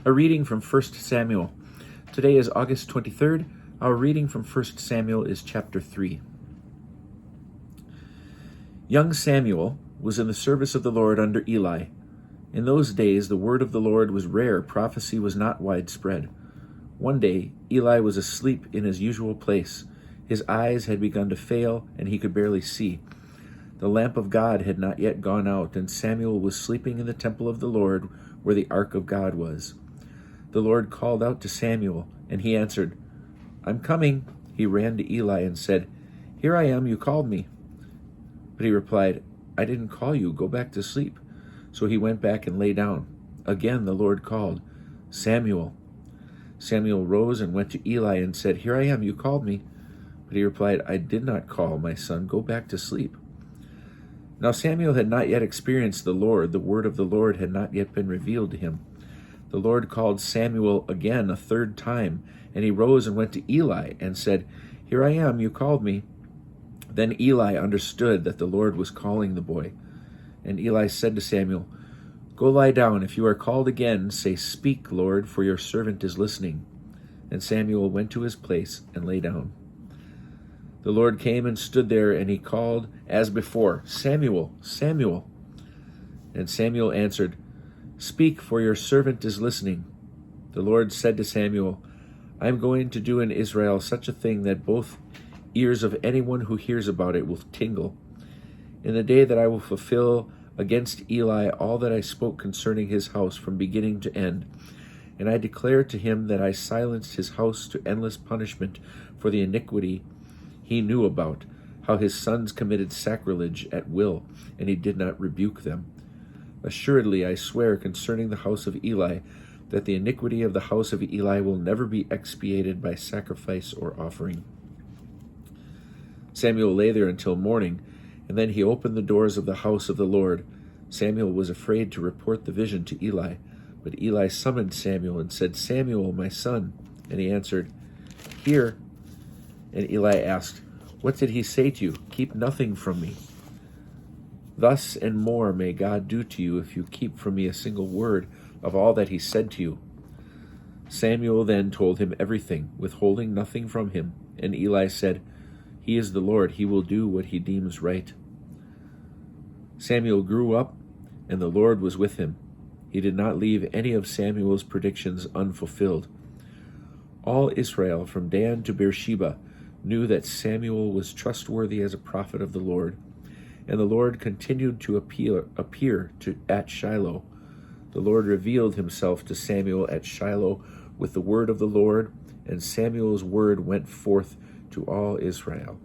A reading from 1 Samuel. Today is August 23rd. Our reading from 1 Samuel is chapter 3. Young Samuel was in the service of the Lord under Eli. In those days the word of the Lord was rare, prophecy was not widespread. One day Eli was asleep in his usual place. His eyes had begun to fail, and he could barely see. The lamp of God had not yet gone out, and Samuel was sleeping in the temple of the Lord, where the ark of God was. The Lord called out to Samuel, and he answered, "I'm coming." He ran to Eli and said, "Here I am, you called me." But he replied, "I didn't call you, go back to sleep." So he went back and lay down. Again the Lord called, "Samuel." Samuel rose and went to Eli and said, "Here I am, you called me." But he replied, "I did not call, my son, go back to sleep." Now Samuel had not yet experienced the Lord, the word of the Lord had not yet been revealed to him. The Lord called Samuel again a third time, and he rose and went to Eli and said, "Here I am, you called me." Then Eli understood that the Lord was calling the boy. And Eli said to Samuel, "Go lie down. If you are called again, say, 'Speak, Lord, for your servant is listening.'" And Samuel went to his place and lay down. The Lord came and stood there, and he called as before, "Samuel, Samuel." And Samuel answered, "Speak, for your servant is listening." The Lord said to Samuel, "I am going to do in Israel such a thing that both ears of anyone who hears about it will tingle. In the day that I will fulfill against Eli all that I spoke concerning his house from beginning to end, and I declare to him that I silenced his house to endless punishment for the iniquity he knew about, how his sons committed sacrilege at will, and he did not rebuke them. Assuredly I swear concerning the house of Eli, that the iniquity of the house of Eli will never be expiated by sacrifice or offering." Samuel lay there until morning, and then he opened the doors of the house of the Lord. Samuel was afraid to report the vision to Eli, but Eli summoned Samuel and said, "Samuel, my son." And he answered, "Here." And Eli asked, "What did he say to you? Keep nothing from me." "Thus and more may God do to you if you keep from me a single word of all that he said to you." Samuel then told him everything, withholding nothing from him. And Eli said, "He is the Lord, he will do what he deems right." Samuel grew up, and the Lord was with him. He did not leave any of Samuel's predictions unfulfilled. All Israel, from Dan to Beersheba, knew that Samuel was trustworthy as a prophet of the Lord. And the Lord continued to appear at Shiloh. The Lord revealed himself to Samuel at Shiloh with the word of the Lord, and Samuel's word went forth to all Israel.